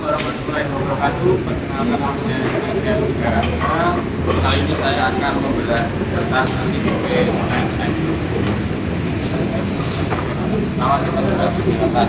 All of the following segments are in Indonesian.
warahmatullahi wabarakatuh. Perkenalkan nama saya Tiga. Kali ini saya akan membedah tentang IPB OSN. Nama kita sudah dijelaskan.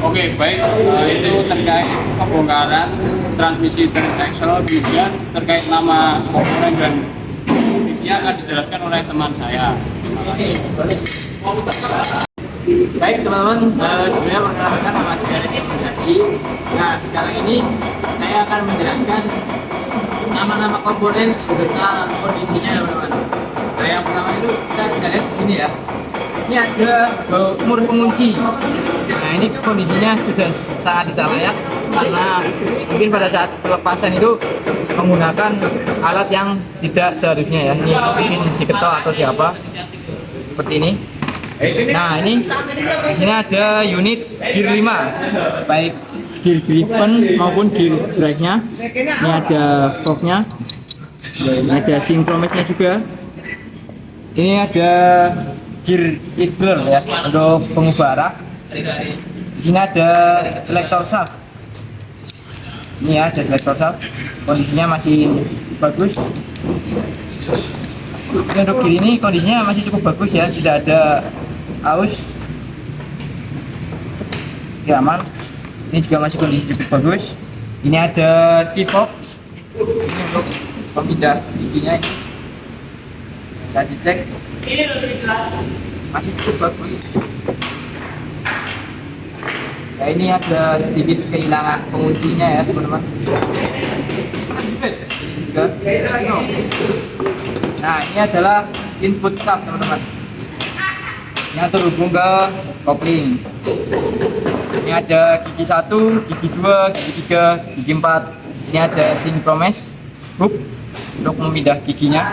Oke, baik, itu terkait pembongkaran transmisi teraksel, kemudian terkait nama komponen dan kondisinya akan dijelaskan oleh teman saya. Terima kasih. Baik teman-teman, sebenarnya perkenalkan nama saya Rizky Jadi. Nah, sekarang ini saya akan menjelaskan nama-nama komponen serta kondisinya ya teman-teman. Nah, yang pertama itu kita bisa lihat di sini ya. Ini ada umur pengunci. Nah, ini kondisinya sudah sangat tidak layak karena mungkin pada saat pelepasan itu menggunakan alat yang tidak seharusnya ya. Ini mungkin diketok atau di apa seperti ini. Nah, ini di sini ada unit gear 5, baik gear driven maupun gear drive-nya. Ini ada fork-nya, ada synchromesh-nya juga. Ini ada gear idler ya untuk pengubah arah. Di sini ada selektor shaft. Ini ya, ada selektor shaft. Kondisinya masih bagus. Ini untuk gear ini kondisinya masih cukup bagus ya, tidak ada aus. Ya, aman. Ini juga masih kondisi cukup bagus. Ini ada sipok. Ini untuk pemindah giginya. Kita dicek. masih cukup bagus. Nah, ini ada sedikit kehilangan penguncinya ya teman-teman. Nah, ini adalah input sub teman-teman, yang terhubung ke kopling. Ini ada gigi 1, gigi 2, gigi 3, gigi 4. Ini ada synchromesh hook untuk memindah giginya.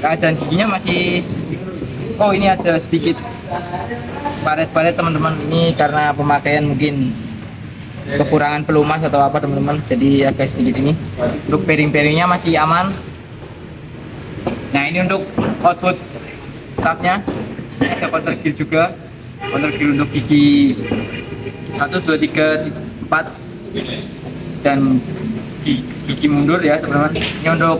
Keadaan giginya masih, oh ini ada sedikit baret-baret teman-teman. Ini karena pemakaian mungkin kekurangan pelumas atau apa teman-teman, jadi agak sedikit ini. Untuk bearing-bearingnya masih aman. Nah, ini untuk output subnya. Ini ada counter gear juga, counter gear untuk gigi 1, 2, 3, 4 dan gigi mundur ya teman-teman. Ini untuk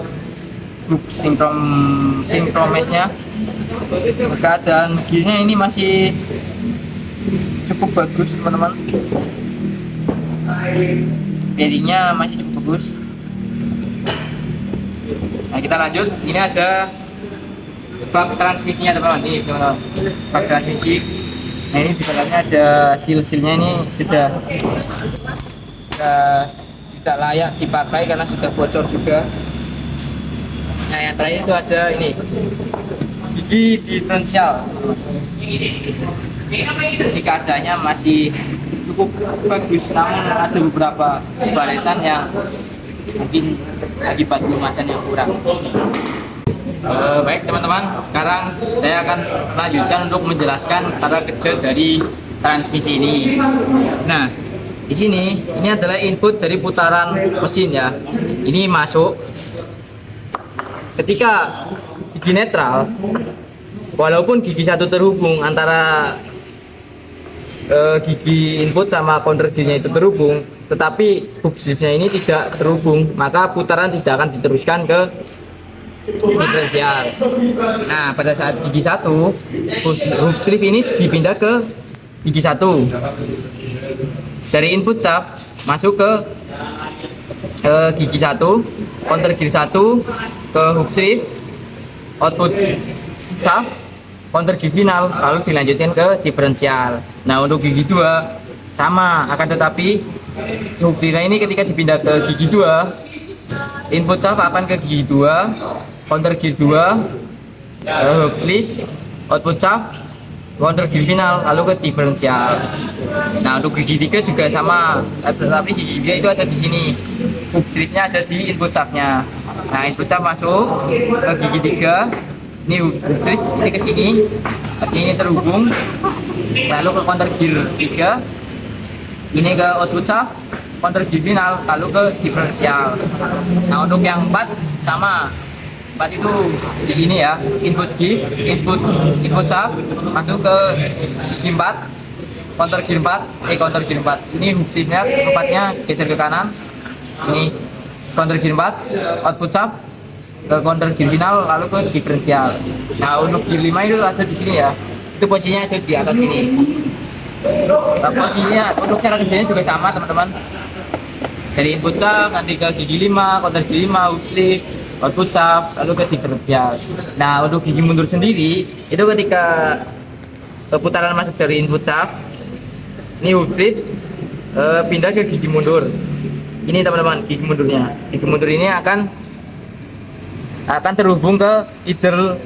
synchromesh-nya. Keadaan giginya ini masih cukup bagus teman-teman. Bearingnya masih cukup bagus. Nah, kita lanjut. Ini ada bak transmisinya teman-teman. Ini teman-teman, bak transmisi. Nah, ini di dalamnya ada seal-sealnya. Ini sudah tidak layak dipakai karena sudah bocor juga. Nah, yang terakhir itu ada ini gigi diferensial. Ini keadaannya masih cukup bagus, namun ada beberapa baretan yang mungkin akibat pelumasan yang kurang. Baik teman-teman, sekarang saya akan lanjutkan untuk menjelaskan cara kerja dari transmisi ini. Nah, di sini ini adalah input dari putaran mesin ya. Ini masuk. Ketika gigi netral, walaupun gigi 1 terhubung antara gigi input sama counter gear-nya itu terhubung, tetapi hub strip-nya ini tidak terhubung, maka putaran tidak akan diteruskan ke diferensial. Nah, pada saat gigi 1, hub strip ini dipindah ke gigi 1. Dari input sub masuk ke gigi 1, counter gear 1 ke hub strip, output sub, counter gear final, lalu dilanjutkan ke diferensial. Nah, untuk gigi 2 sama, akan tetapi hub strip ini ketika dipindah ke gigi 2, input sub akan ke gigi 2, counter gear 2, hub strip, output sub, counter gear final, lalu ke diferensial. Nah, untuk gigi 3 juga sama, tetapi gigi 3 itu ada di sini, hub stripnya ada di input subnya. Nah, input sub masuk ke gigi 3, ini hub strip ini ke sini, artinya ini terhubung, lalu ke counter gear 3, ini ke output sub, counter gear final, lalu ke diferensial. Nah, untuk yang 4 sama, 4 itu di sini ya, input sub masuk ke gigi 4, counter gear 4, ini hub stripnya 4-nya geser ke kanan, ini counter gear 4, output sub ke counter gear final, lalu ke diferensial. Nah, untuk gear 5 itu ada di sini ya, itu posisinya ada di atas sini. Nah, posisinya untuk cara kerjanya juga sama teman-teman. Dari input sub nanti ke gigi 5, counter gear 5, hub strip, output sub, lalu ke diferensial. Nah, untuk gigi mundur sendiri itu ketika putaran masuk dari input sub, ini hub strip pindah ke gigi mundur. Ini teman-teman, gigi mundurnya. Gigi mundur ini akan terhubung ke idle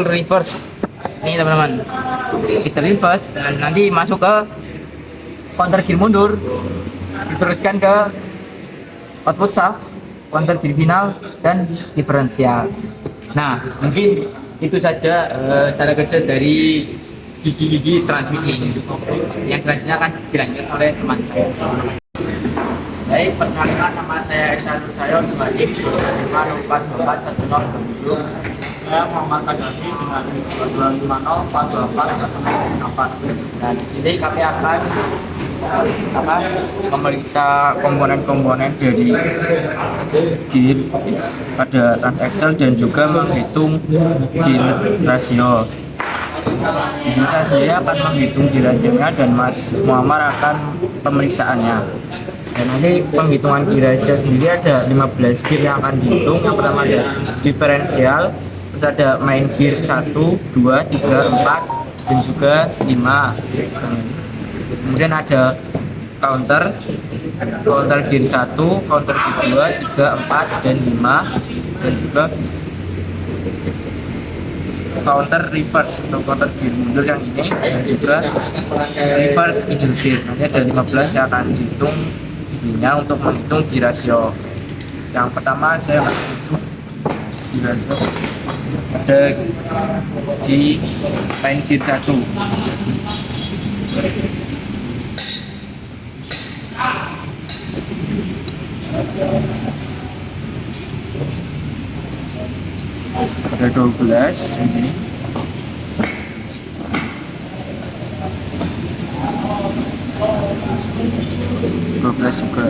reverse. Ini teman-teman, idle reverse, dan nanti masuk ke counter gear mundur, diteruskan ke output sub, counter gear final, dan diferensial. Nah, mungkin itu saja cara kerja dari gigi-gigi transmisi ini. Yang selanjutnya akan dilanjutkan oleh teman saya. Baik, perkenalkan, nama saya Esa Nursayo, kembali di 5441027. Saya Muhammad Kadami dengan 250424104. Nah, di sini kami akan memeriksa komponen-komponen dari gear pada transaxle dan juga menghitung gear rasio. Di sini saya sendiri akan menghitung gear rasionya dan Mas Muhammad akan pemeriksaannya. Dan nanti penghitungan gear ratio sendiri ada 15 gear yang akan dihitung. Yang pertama ada diferensial, Terus ada main gear 1, 2, 3, 4 dan juga 5. Kemudian ada counter gear 1, counter gear 2, 3, 4 dan 5, dan juga counter reverse atau counter gear mundur yang ini, dan juga reverse idle gear. Nanti ada 15 yang akan dihitung giginya untuk menghitung gear ratio. Yang pertama saya akan hitung gear ratio ada di main gear 1. Ada 12 ini. Juga.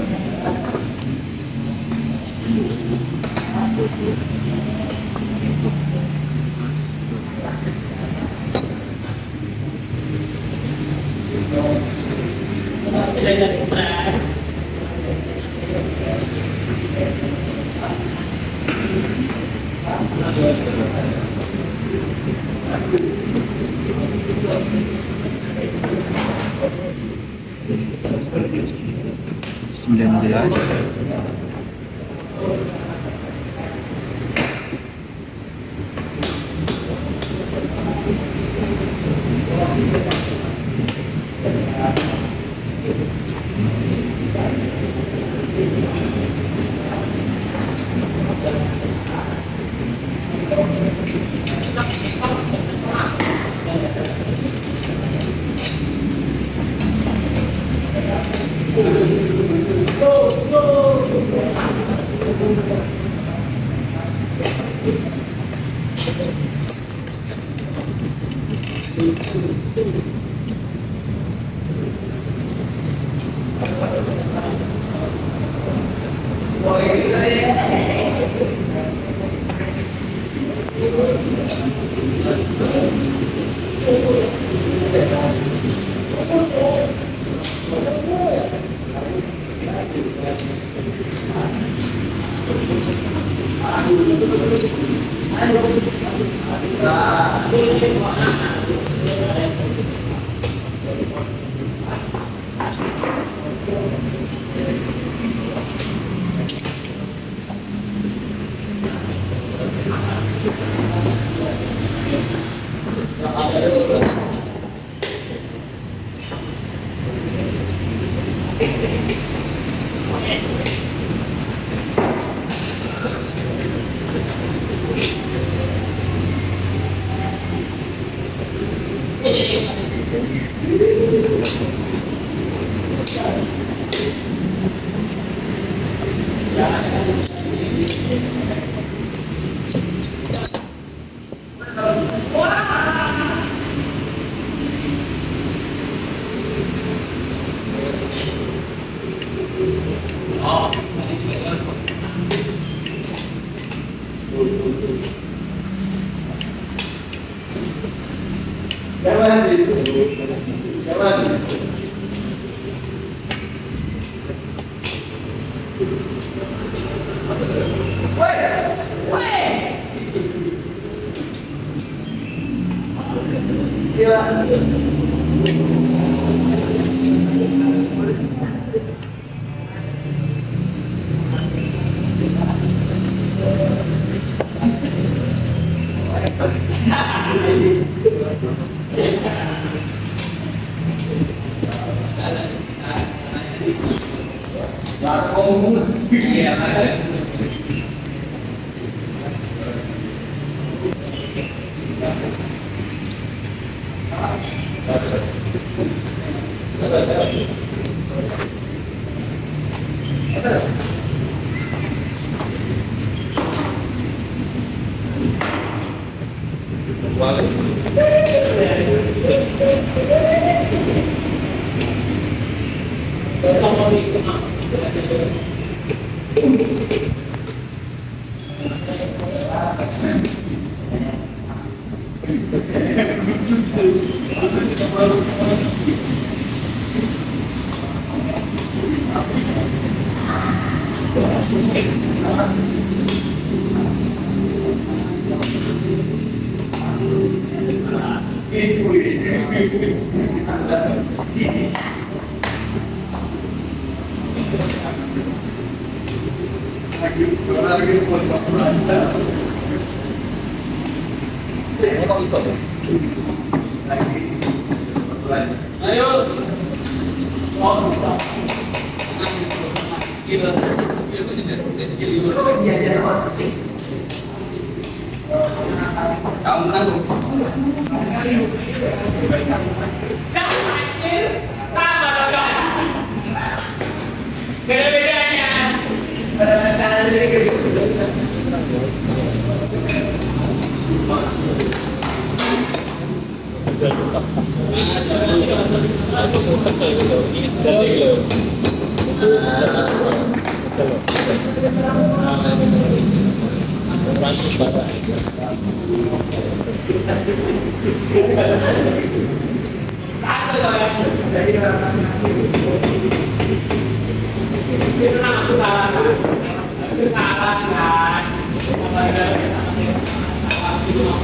Sembilan belas.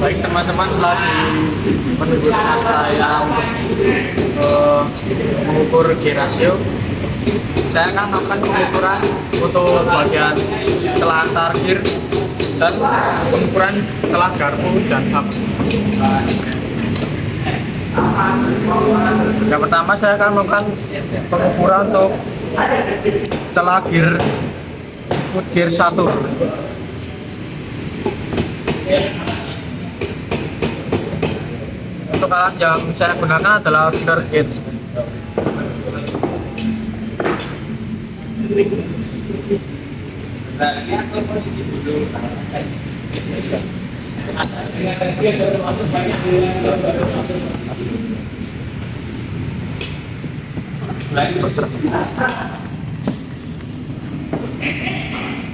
Baik teman-teman, setelah menunggu saya mengukur gear ratio, saya akan melakukan pengukuran untuk bagian celah antar gear dan pengukuran celah garpu dan hub. Yang pertama saya akan melakukan pengukuran untuk celah gear input gear 1. Untuk alat yang saya gunakan adalah feeder gauge.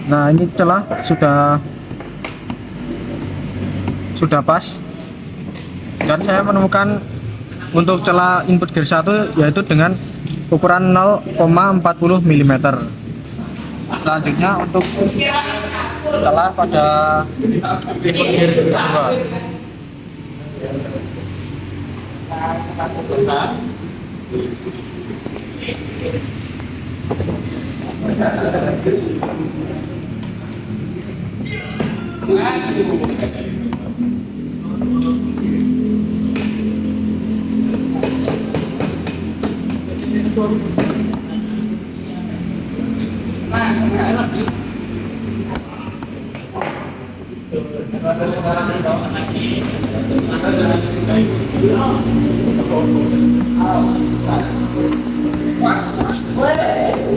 Nah, ini celah sudah pas, dan saya menemukan untuk celah input gear 1 yaitu dengan ukuran 0,40 mm. Selanjutnya untuk celah pada input gear 2.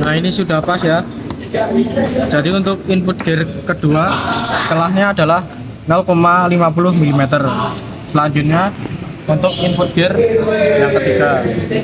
Nah, ini sudah pas ya. Jadi untuk input gear kedua celahnya adalah 0,50 mm. Selanjutnya untuk input gear yang ketiga. Ini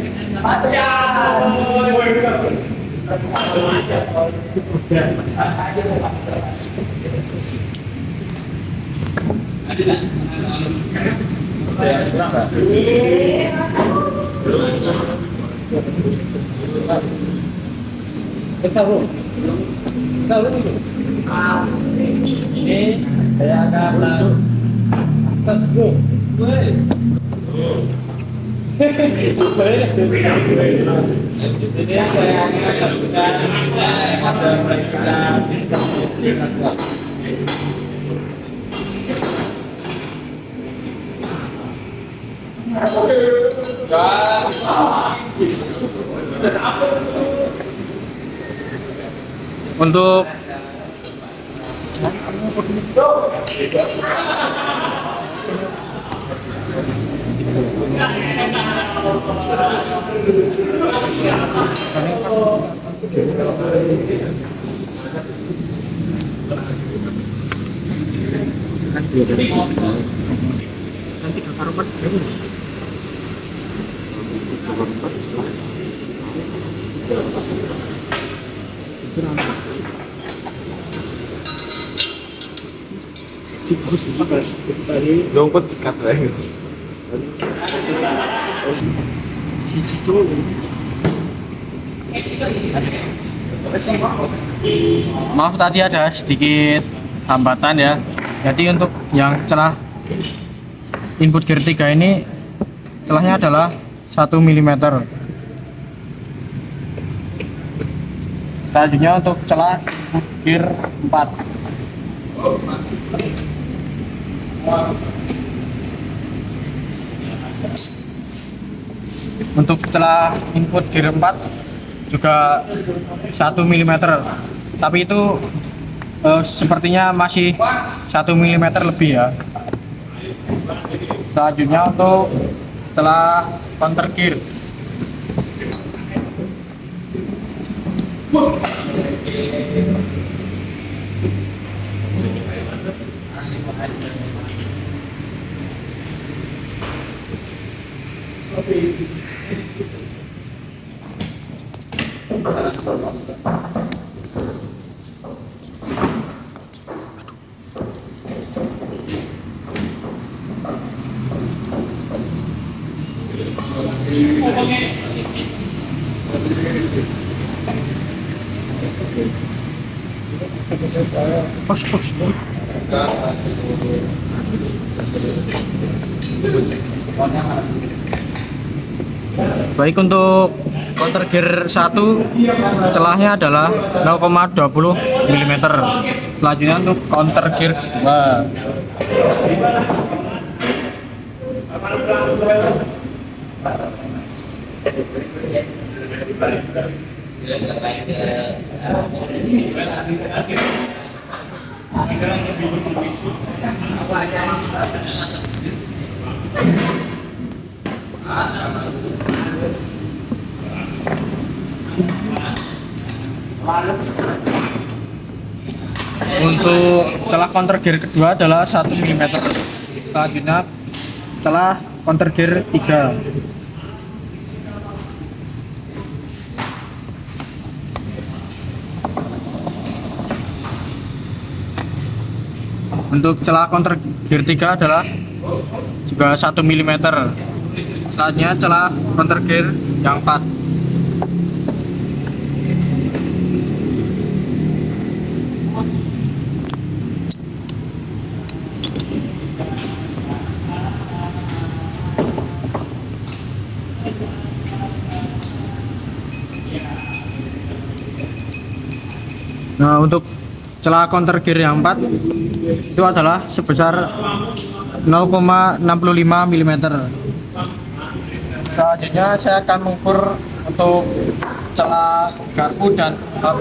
saya akan Untuk nanti kakak Roman Dompet sikat lagi. Maaf tadi ada sedikit hambatan ya. Jadi untuk yang celah input gear 3 ini celahnya adalah 1 mm. Selanjutnya untuk celah gear 4. Untuk celah input gear 4 juga 1 mm, tapi itu sepertinya masih 1 mm lebih ya. Selanjutnya untuk celah counter gear. Push. Baik, untuk counter gear 1 celahnya adalah 0,20 mm. Selanjutnya untuk counter gear 2. Untuk celah counter gear kedua adalah 1 mm. Selanjutnya celah counter gear 3. Untuk celah counter gear 3 adalah juga 1 mm. Selanjutnya celah counter gear yang 4. Nah, untuk celah counter gear yang 4 itu adalah sebesar 0,65 mm. Selanjutnya saya akan mengukur untuk celah garpu dan hub.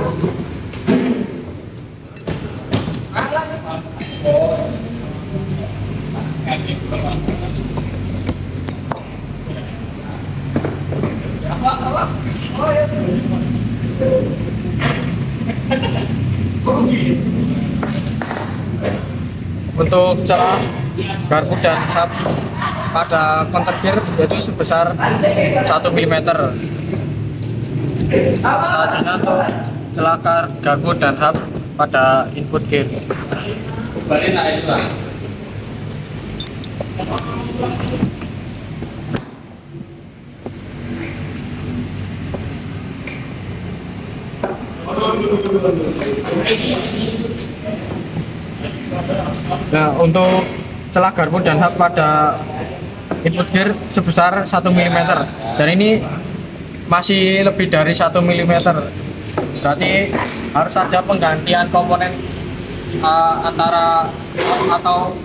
Untuk celah garpu dan hub pada counter gear yaitu sebesar 1 mm. Selanjutnya untuk celah garpu dan hub pada input gear. Nah, untuk celah garpu dan hub pada input gear sebesar 1 mm, dan ini masih lebih dari 1 mm. Berarti harus ada penggantian komponen antara atau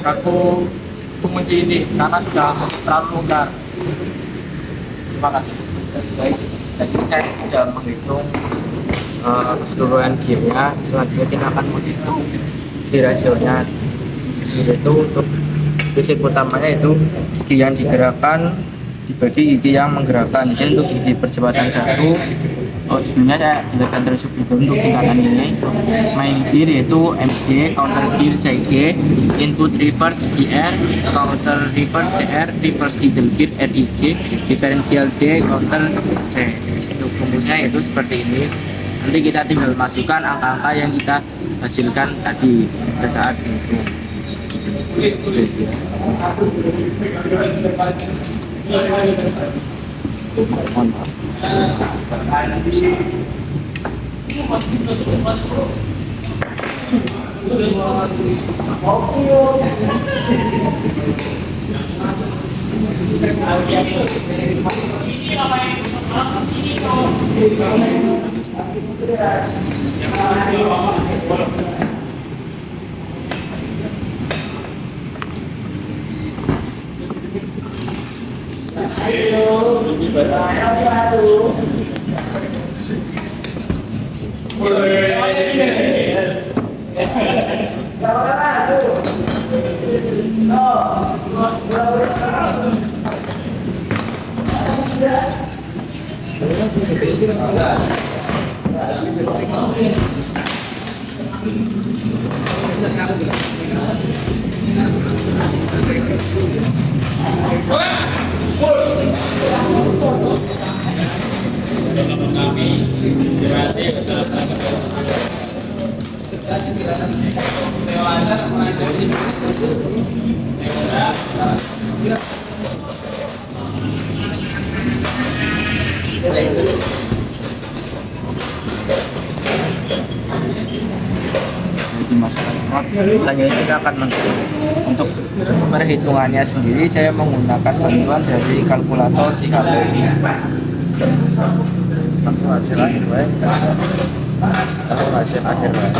garpu pengunci ini karena sudah terlalu longgar. Terima kasih. Baik, jadi saya sudah menghitung keseluruhan gearnya. Selanjutnya kita akan menghitung gear rasionya, yaitu untuk basic utamanya itu gigi yang digerakkan dibagi gigi yang menggerakkan. Di sini untuk gigi percepatan 1, sebelumnya saya jelaskan terlebih dahulu untuk singkatan ini. Main gear yaitu MG, counter gear CG, input reverse IR, counter reverse CR, reverse idle gear RIG, differential D, counter C. Untuk rumusnya itu seperti ini. Nanti kita tinggal masukkan angka-angka yang kita hasilkan tadi pada saat itu. Mohon maaf. Selanjutnya kita akan untuk perhitungannya sendiri saya menggunakan bantuan dari kalkulator di HP ini. Langsung hasil akhir baik. Langsung hasil akhir baik.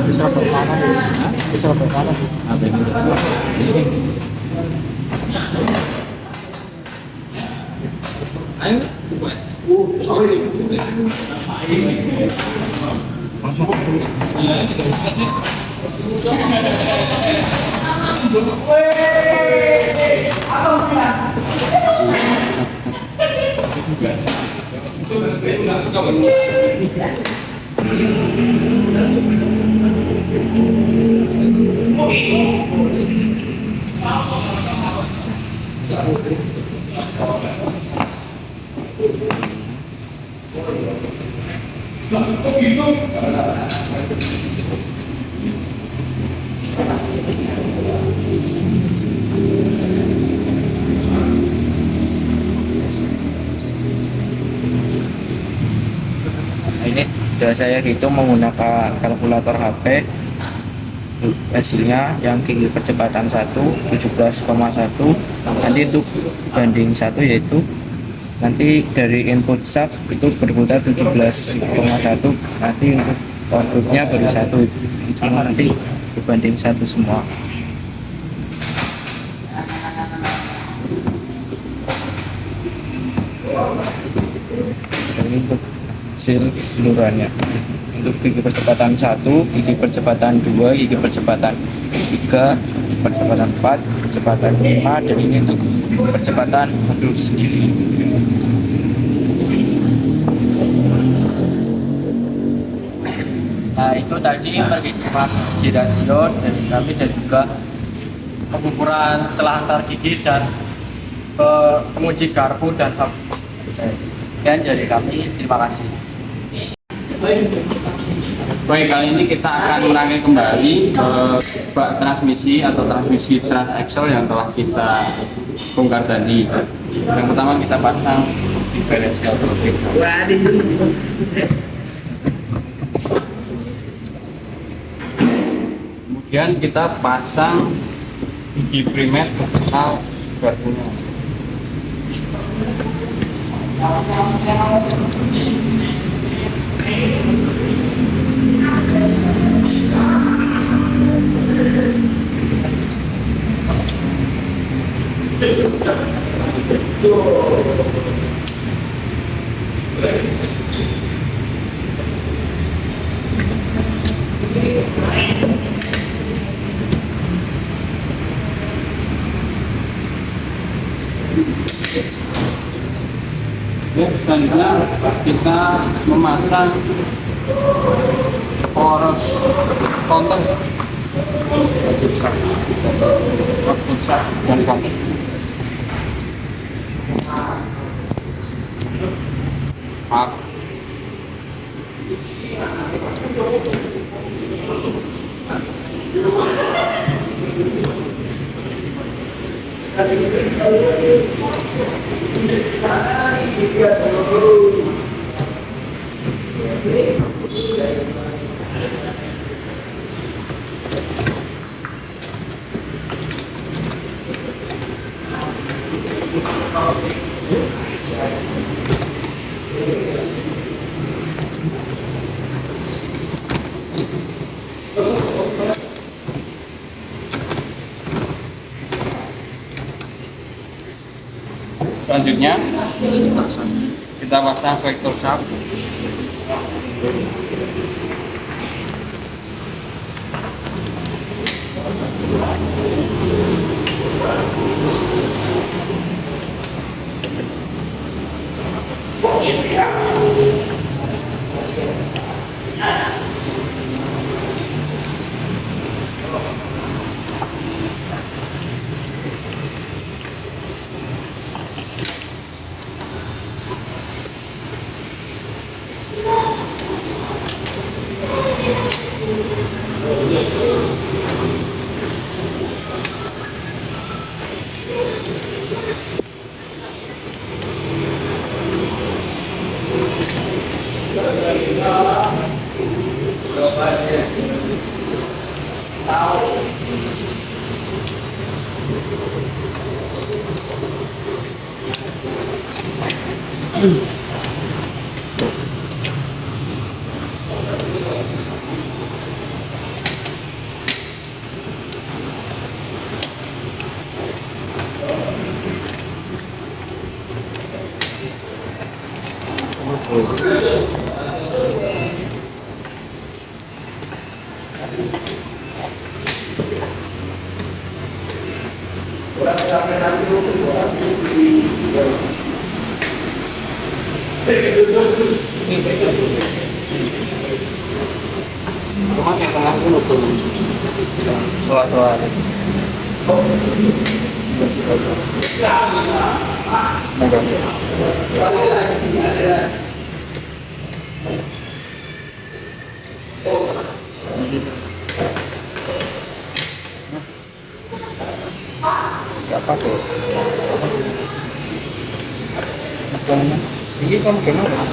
Bisa berpanas ya? Bisa berpanas. Ini sudah saya hitung menggunakan kalkulator HP. Hasilnya yang gigi percepatan 1 17,1, nanti untuk banding 1 yaitu nanti dari input shaft itu berputar 17,1, nanti untuk outputnya baru 1, semua nanti dibanding 1 semua. Ini untuk hasil keseluruhannya. Untuk gigi percepatan 1, gigi percepatan 2, gigi percepatan 3, percepatan 4, percepatan 5, dan ini untuk percepatan mundur sendiri. Nah, itu tadi perhitungan gigi rasio dari kami dan juga Pengukuran celah antar gigi dan penguji garpu dan hub. sekian dari kami, terima kasih. Baik, kali ini kita akan merangkai kembali bak transmisi atau transmisi transaxle yang telah kita bongkar tadi. Yang pertama kita pasang diferensial terlebih dahulu. Kemudian kita pasang gigi primer beserta garpunya. Ya, selanjutnya kita memasang poros counter dan kaki. Selanjutnya kita pasang vektor shaft. Ini kan kenapa?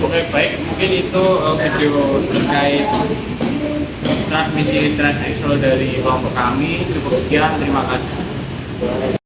Oke, baik, mungkin itu video terkait transmisi transaksi dari kelompok kami. Cukup sekian, terima kasih.